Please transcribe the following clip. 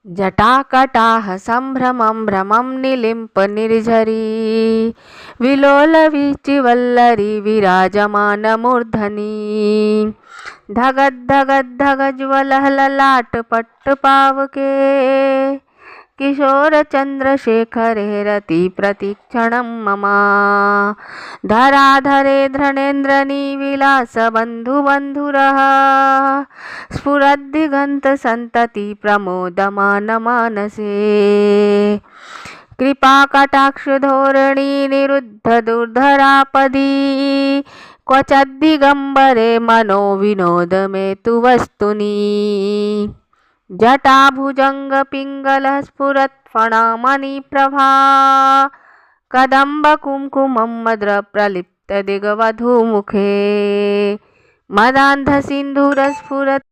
जटाकटाह सम्भ्रमं भ्रमं निलिम्प निर्झरी विलोलवीचिवल्लरी विराजमानमूर्धनि धगद्धगद्धगज्वलहललाटपट्टपावके किशोरचन्द्रशेखरे रति प्रतिक्षणं मम धराधरे धृणेन्द्रनिविलासबन्धुबन्धुरः स्फुरद्दिगन्तसन्तति प्रमोदमानमानसे कृपाकटाक्षधोरणी निरुद्धदुर्धरापदी क्वचद्दिगम्बरे मनो विनोदमे तु वस्तुनि जटाभुजङ्गपिङ्गलः स्फुरत्फणामणिप्रभा कदम्बकुङ्कुमं मद्रप्रलिप्तदिगवधूमुखे मदान्धसिन्धुरस्फुरत्